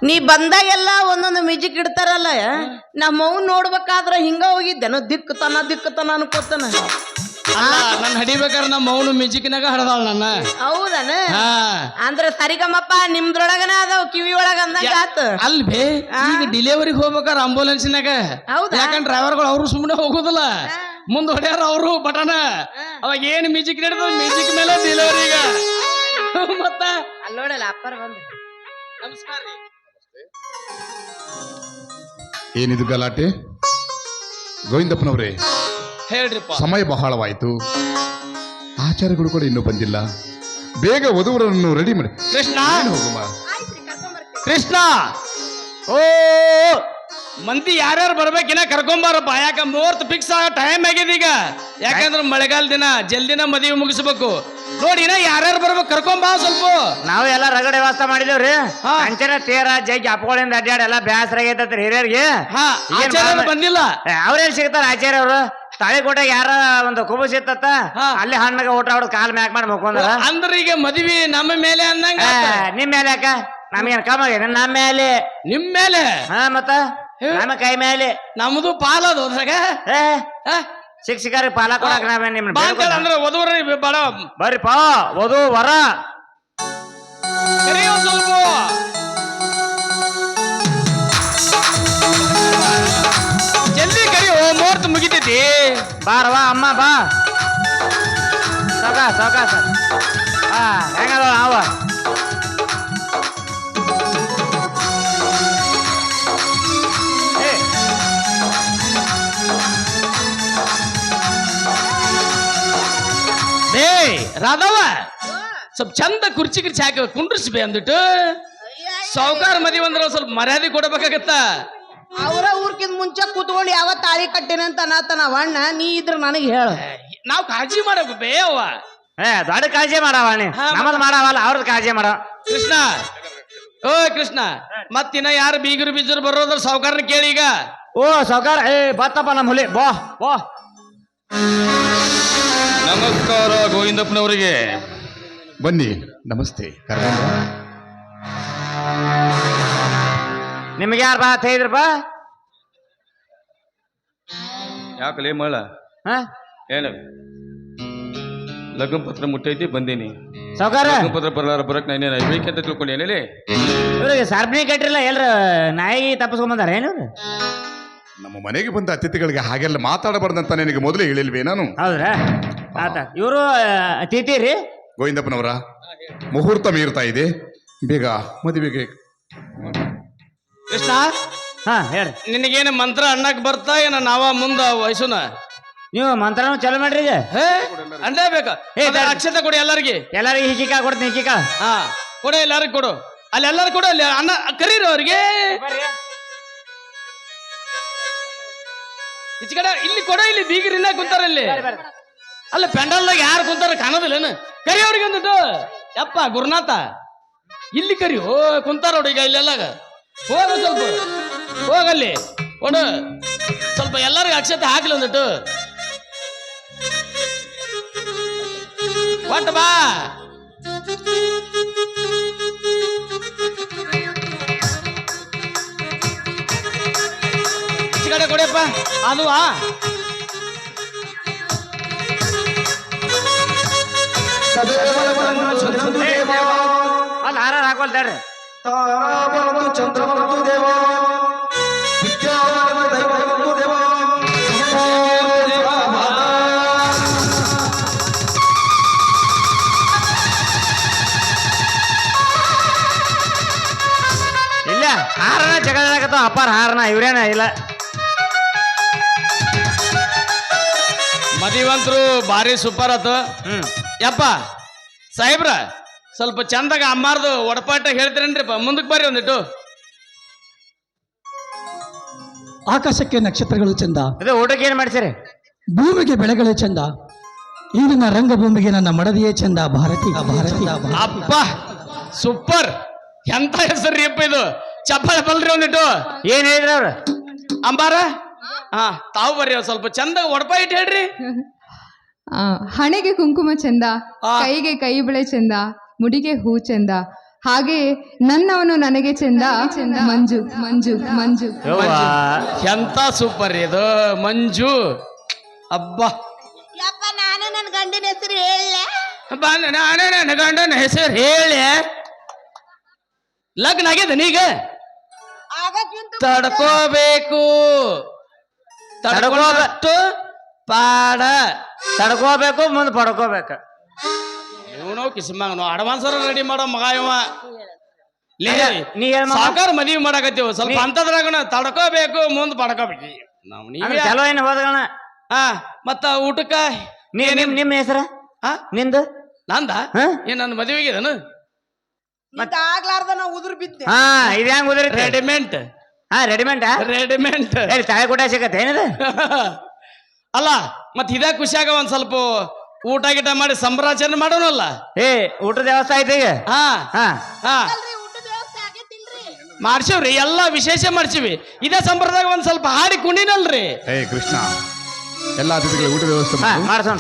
ನೀ ಬಂದಾಗೆಲ್ಲ ಒಂದೊಂದು ಮ್ಯೂಸಿಕ್ ಇಡ್ತಾರಲ್ಲ ನಮ್ಮವ್ ನೋಡ್ಬೇಕಾದ್ರ ಹಿಂಗ ಹೋಗಿದ್ದೇನು ದಿಕ್ಕತನ ಅನ್ಕೋತಾನ. ಅಲ್ಲ ನನ್ನ ಹಡಿಬೇಕಾದ್ರೆ ನಮ್ಮ ಮೌನು ಮ್ಯೂಸಿಕ್ನಾಗ ಹಡದಾಳ ನನ್ನ. ಹೌದನ ಅಂದ್ರ ಸರಿಗಮ್ಮಪ್ಪ ನಿಮ್ದ್ರೊಳಗನ ಅದಾವ ಕಿವಿ ಒಳಗ ಅಂದಂಗ ಆತ. ಅಲ್ವೇ ಈಗ ಡಿಲಿವರಿಗೆ ಹೋಗ್ಬೇಕಾರ ಆಂಬುಲೆನ್ಸ್ನಾಗ. ಹೌದಾ? ಯಾಕಂದ್ರೆ ಡ್ರೈವರ್ಗಳು ಅವ್ರು ಸುಮ್ಮನೆ ಹೋಗೋದಿಲ್ಲ, ಮುಂದ್ ಹೊಡ್ಯಾರ ಅವರು ಬಟನ. ಅವಾಗ ಏನ್ ಮ್ಯೂಸಿಕ್ ನಡೆದ ಮ್ಯೂಸಿಕ್ ಮೇಲೆ ಡಿಲಿವರಿ. ಈಗ ಮತ್ತ ಅಲ್ಲಿ ನೋಡಲ್ಲ ಅಪ್ಪರ್ ಬಂದು ನಮಸ್ಕಾರ ರೀ. ಏನಿದು ಗಲಾಟೆ? ಗೋವಿಂದಪ್ಪನವರೇ ಹೇಳ್ರಿಪ್ಪ. ಸಮಯ ಬಹಳವಾಯಿತು, ಆಚಾರ್ಯಗಳು ಕೂಡ ಇನ್ನೂ ಬಂದಿಲ್ಲ. ಬೇಗ ವಧುವರನ್ನು ರೆಡಿ ಮಾಡಿ. ಕೃಷ್ಣ ಹೋಗುಮ. ಕೃಷ್ಣ, ಓ ಮಂದಿ ಯಾರ್ಯಾರು ಬರ್ಬೇಕಿನ ಕರ್ಕೊಂಬಾರಪ್ಪ. ಯಾಕ ಮುಹೂರ್ತ ಫಿಕ್ಸ್ ಆಗ ಟೈಮ್ ಆಗಿದೆ ಈಗ. ಯಾಕಂದ್ರೆ ಮಳೆಗಾಲ ದಿನ ಜಲ್ದಿನ ಮದುವೆ ಮುಗಿಸ್ಬೇಕು. ನೋಡಿ ಇನ್ನ ಯಾರ್ಯಾರು ಬರ್ಬೇಕು ಕರ್ಕೊಂಬಾ ಸ್ವಲ್ಪ. ನಾವು ಎಲ್ಲ ರಗಡೆ ವ್ಯವಸ್ಥೆ ಮಾಡಿದೇವ್ರಿ. ಅಂಚನ ತೇರ ಜಗ್ಗಿ ಅಪ್ಪಗಳಿಂದ ಅಡ್ಡಾಡಿ ಎಲ್ಲ ಬ್ಯಾಸರ ಆಗೈತತ್ರಿ ಹಿರಿಯರಿಗೆ. ಬಂದಿಲ್ಲ ಅವ್ರೇನ್ ಸಿಗ್ತಾರ ಆಚಾರ್ಯ ಅವ್ರು? ತಾಳಿಕೋಟೆಗೆ ಯಾರ ಒಂದು ಕುಬಸ್ ಇತ್ತ ಅಲ್ಲಿ ಹಣ್ಣಗ ಊಟ ಹೊಡ್ ಕಾಲ್ ಮ್ಯಾಕ್ ಮಾಡಿ ಮುಕ್ಕೊಂಡ್ರ. ಅಂದ್ರೆ ಈಗ ಮದ್ವಿ ನಮ್ಮ ಮೇಲೆ ಅಂದಂಗ. ನಿಮ್ ಮೇಲೆ ಯಾಕ? ನಮ್ಗೇನ್ ಕಮ್ಮ ಆಗಿದೆ ನಮ್ಮ ಮೇಲೆ? ನಿಮ್ ಮೇಲೆ ಮತ್ತ ನಮ್ಮ ಕೈ ಮೇಲೆ ನಮ್ದು ಪಾಲದು ಅದ್ರಾಗ. ಶಿಕ್ಷಕರ ಪಾಲ ಕೊಡಕ್ ನಾವೇ ನಿಮ್ ಅಂದ್ರೆ ವಧುವರ ಬಾಳ ಬರ್ರಿಪ್ಪ ವಧು ವರ ಕರೆಯೋ ಸ್ವಲ್ಪ. ಜಲ್ದಿ ಕರಿಯೋ, ಮುಹೂರ್ತ ಮುಗಿತೈತಿ. ಬಾರವಾ ಅಮ್ಮ ಬಾ. ಸಾವಕಾಶ ಹೆಂಗದ ಅವ? ರಾಧವ ಸ್ವಲ್ಪ ಚಂದ ಕುರ್ಚಿ ಹಾಕಿ ಕುಂಡ್ರಿಸ್ಬೇ ಅಂದ್ಬಿಟ್ಟು. ಸಾವುಕಾರ ಮದುವೆ ಅಂದ್ರೆ ಸ್ವಲ್ಪ ಮರ್ಯಾದೆ ಕೊಡಬೇಕಾಗತ್ತ. ಅವರ ಊರ್ಕಿಂತ ಮುಂಚೆ ಕೂತ್ಕೊಂಡು ಯಾವ ತಾಳಿ ಕಟ್ಟಿನಂತ ನಾತನ ಅಣ್ಣ. ನೀ ಇದ್ರ ನನಗೆ ಹೇಳ. ನಾವ್ ಕಾಳಜಿ ಮಾಡಬೇಕು ಬೇ ಅವ್ವ. ದೊಡ್ಡ ಕಾಳಜಿ ಮಾಡವ ನೀ, ನಮ್ಮದ್ ಮಾಡವಲ್ಲ ಅವ್ರದ್ ಕಾಳಜಿ ಮಾಡವ. ಕೃಷ್ಣ, ಓ ಕೃಷ್ಣ, ಮತ್ತಿನ್ನ ಯಾರು ಬೀಗರು ಬೀಜರು ಬರೋದ್ರ ಸಾವುಕಾರನ ಕೇಳಿ ಈಗ. ಓ ಸಾವುಕಾರ, ಬತ್ತಪ್ಪ ನಮ್ಮ ಹುಲಿ ಬಾ ಬಾ. ನಮಸ್ಕಾರ ಗೋವಿಂದಪ್ಪನವರಿಗೆ. ಬನ್ನಿ. ನಮಸ್ತೆ. ನಿಮ್ಗೆ ಯಾರು ಬಾ ಅಂತ ಹೇಳಿದ್ರಪ್ಪ? ಯಾಕಲೇ ಮಳ ಏನು ಲಗ್ನ ಪತ್ರ ಮುಟ್ಟೈತಿ ಬಂದೀನಿ. ಸಾವುಕಾರ ಲಗ್ನ ಪತ್ರ ಬರಕ್ ನಾನೇನು ಬೇಕಂತ ತಿಳ್ಕೊಂಡು ಏನೇಲಿ ಇವ್ರಿಗೆ ಸಾರ್ವಜನಿಕ ಕಟ್ಟಿರಲ್ಲ ಎಲ್ರ ನಾಯಿ ತಪ್ಪಿಸ್ಕೊಂಡ್ ಬಂದಾರ ಏನು? ನಮ್ಮ ಮನೆಗೆ ಬಂದ ಅತಿಥಿಗಳಿಗೆ ಹಾಗೆಲ್ಲ ಮಾತಾಡಬಾರ್ದಂತ ನಿನಗೆ ಮೊದಲೇ ಹೇಳಿಲ್ವೇ ನಾನು? ಹೌದ್ರಾ? ಆತ ಇವರು ಅತಿಥಿ ರೀ. ಗೋವಿಂದಪ್ಪನವರ ಮುಹೂರ್ತ ಮೀರ್ತಾ ಇದೆ, ಬೇಗ ಮದುವೆಗೆ. ಕೃಷ್ಣ, ಹೇಳ್ರಿ. ನಿನಗೇನು ಮಂತ್ರ ಅನ್ನಕ್ ಬರ್ತಾ ಏನ ನಾವ ಮುಂದ ವಯಸ್ಸುನ? ನೀವು ಮಂತ್ರನೂ ಚಾಲು ಮಾಡ್ರಿ ಈಗ. ಅಂಡೇ ಬೇಕ. ಅಕ್ಷತೆ ಕೊಡಿ ಎಲ್ಲರಿಗೆ. ಎಲ್ಲರಿಗೆ ಹಿಕ್ಕಿಕಾಳ ಕೊಡ್ತೀನಿ, ಹಿಕ್ಕಿಕಾಳ. ಕೊಡು ಎಲ್ಲರಿಗೂ ಕೊಡು. ಅಲ್ಲಿ ಎಲ್ಲರೂ ಕೊಡು. ಅಲ್ಲಿ ಅನ್ನ ಕರೀರಿ ಅವ್ರಿಗೆ. ಈಚ ಕಡೆ ಇಲ್ಲಿ ಕೊಡು. ಇಲ್ಲಿ ಬೀಗರಿಲ್ಲ ಕುಂತಾರ ಇಲ್ಲಿ. ಅಲ್ಲ ಪೆಂಡಲ್ದಾಗ ಯಾರು ಕುಂತಾರ ಕಾಣೋದಿಲ್ಲೇನು? ಕರಿ ಅವ್ರಿಗೆ ಅಂದಿಟ್ಟು. ಯಪ್ಪ ಗುರುನಾಥ ಇಲ್ಲಿ ಕರಿ. ಕುಂತಾರ ನೋಡಿ ಈಗ ಇಲ್ಲೆಲ್ಲಾಗ. ಹೋಗ ಸ್ವಲ್ಪ ಹೋಗಲ್ಲಿ ಕೊಡು. ಸ್ವಲ್ಪ ಎಲ್ಲರಿಗೂ ಅಕ್ಷತೆ ಹಾಕ್ಲಿ ಅಂದಿಟ್ಟು. ಕೊಟ್ಟ ಬಾ. ಈಚ ಕಡೆ ಕೊಡಿಯಪ್ಪ. ಅದು ಅಲ್ಲಿ ಹಾರ ಹಾಕೊಳ್ತಾರ್ರಿ. ಇಲ್ಲ ಹಾರನ ಜಗಳ ಅಪ್ಪಾರ ಹಾರನ ಇವ್ರೇನ ಇಲ್ಲ. ಮದಿವಂತರು ಭಾರಿ ಸೂಪರ್ ಆತು. ಯಪ್ಪ ಸಾಹೇಬ್ರ ಸ್ವಲ್ಪ ಚಂದಾಗ ಅಮ್ಮಾರ್ದು ಒಡಪಾಟ ಹೇಳ್ತೀರೇನ್ರಿಪ್ಪ? ಮುಂದಕ್ಕೆ ಬರ್ರಿ ಒಂದಿಟ್ಟು. ಆಕಾಶಕ್ಕೆ ನಕ್ಷತ್ರಗಳು ಚಂದ, ಇದು ಊಟಕ್ಕೆ ಏನ್ ಮಾಡ್ತೀರಿ? ಭೂಮಿಗೆ ಬೆಳೆಗಳೇ ಚಂದ, ಈಗಿನ ರಂಗಭೂಮಿಗೆ ನನ್ನ ಮಡದಿಯೇ ಚಂದ. ಭಾರತಿ ಭಾರತಿ. ಅಪ್ಪ ಸೂಪರ್. ಎಂತ ಹೆಸರು ಅಪ್ಪ ಇದು. ಚಪ್ಪಾಳೆ ಬಲ್ರಿ ಒಂದಿಟ್ಟು. ಏನ್ ಹೇಳಿದ್ರ ಅವ್ರ? ಅಂಬಾರ ತಾವು ಬರ್ರಿ ಸ್ವಲ್ಪ ಚಂದ ಒಡಪ ಇಟ್ಟು ಹೇಳ್ರಿ. ಹಣೆಗೆ ಕುಂಕುಮ ಚಂದ, ಕೈಗೆ ಕೈ ಬಳೆ ಚಂದ, ಮುಡಿಗೆ ಹೂ ಚಂದ, ಹಾಗೆ ನನ್ನವನು ನನಗೆ ಚೆಂದ ಮಂಜು ಮಂಜು ಮಂಜು ಎಂತ ಸೂಪರ್ ಇದು ಮಂಜು. ಅಬ್ಬಾ ಯಪ್ಪ ನಾನು ನನ್ನ ಗಂಡಿನ ಹೆಸರು ಹೇಳ ನಾನೇ ನನ್ನ ಗಂಡನ ಹೆಸರು ಹೇಳಿ ಲಗ್ನ ಆಗ್ಯದ ನೀಗ ತಡ್ಕೋಬೇಕು ತಡ್ಕೋಬೇಕು ಪಾಡ ತಡ್ಕೋಬೇಕು ಮುಂದೆ ಪಡ್ಕೋಬೇಕು. ಇವನು ಕಿಸ್ಮಂಗನು ಅಡ್ವಾನ್ಸ್ ರೆಡಿ ಮಾಡೋ ಮಗ ಇವ. ನೀ ಏನ್ ಮಗ? ಸಾಕಾರ ಮದ್ವಿ ಮಾಡಕತ್ತೀವಿ ಸ್ವಲ್ಪ ಅಂತದ್ರಾಗನ ತಡ್ಕೋಬೇಕು ಮುಂದ್ ಪಡ್ಕೋಬೇಕು ನಾವು ನೀವೇ. ಚಲೋ ಏನು ಹೋದಗಣ. ಹಾ ಮತ್ತ ಊಟಕ್ಕ ನಿಮ್ಮ ಹೆಸರ ಹಾ ನಿಂದು ನಂದ ಹಾ? ಏನ್ ನನ್ನ ಮದುವೆಗಿದನು ಆಗ್ಲಾರ್ದ ನಾ ಉದುರ್ ಬಿದ್ದೆ. ಹಾ ಇದು ಹೆಂಗ್ ಉದುರಿತಿ? ರೆಡಿಮೆಂಟ್ ಹಾ ರೆಡಿಮೆಂಟ್ ರೆಡಿಮೆಂಟ್ ಹೇಳಿ ತಾಳೆ ಕೊಟ್ಟ ಸಿಗತ್ತೆ ಏನಿದೆ? ಅಲ್ಲ ಮತ್ ಇದೇ ಖುಷಿಯಾಗ ಒಂದ್ ಸ್ವಲ್ಪ ಊಟ ಗಿಟ ಮಾಡಿ ಸಂಭ್ರಾಚರಣೆ ಮಾಡೋಣಲ್ಲ. ಏ ಊಟದ ವ್ಯವಸ್ಥೆ ಐತಿ ಈಗ? ಹಾ ಹಾ ಹಾ ಮಾಡ್ಸಿವ್ರಿ ಎಲ್ಲಾ ವಿಶೇಷ ಮಾಡ್ಸಿವಿ. ಇದೇ ಸಂಪ್ರದಾಯ ಒಂದ್ ಸ್ವಲ್ಪ ಹಾಡಿ ಕುಣಿನಲ್ರಿ. ಏ ಕೃಷ್ಣ, ಎಲ್ಲ ಅತಿಥಿಗಳ ಊಟದ ವ್ಯವಸ್ಥೆ ಹಾ ಮಾಡು. ಮಾಡ್ಸೋಣ.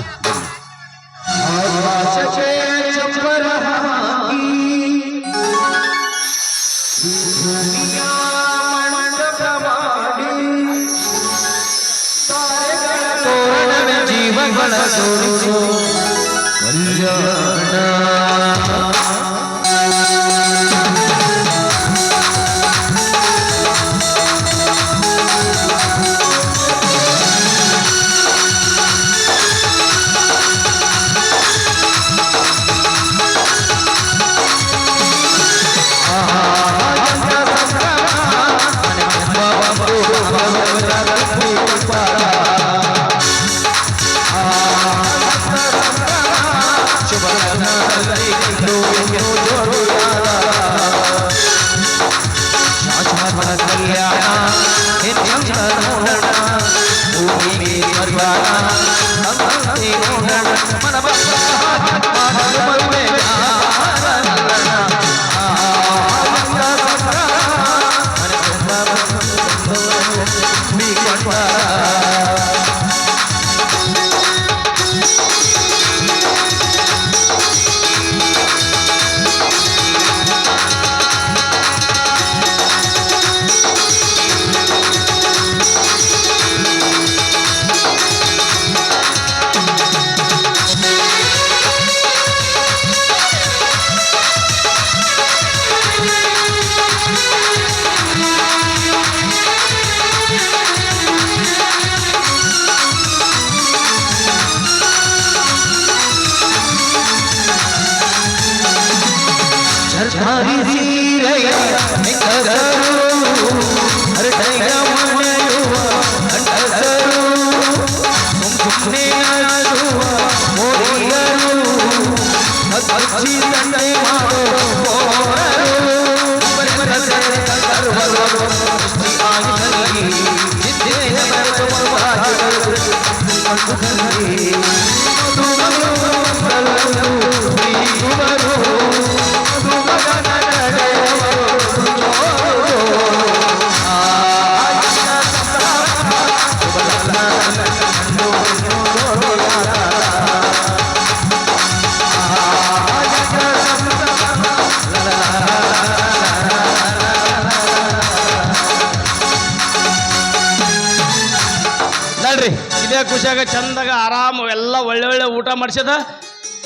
ಇದೇ ಖುಷಿಯಾಗ ಚಂದಾಗ ಆರಾಮ ಎಲ್ಲ ಒಳ್ಳೆ ಒಳ್ಳೆ ಊಟ ಮಾಡಿಸದ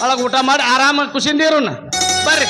ಒಳಗೆ ಊಟ ಮಾಡಿ ಆರಾಮಾಗಿ ಖುಷಿಯಿಂದ ಇರೋಣ ಬರ್ರಿ.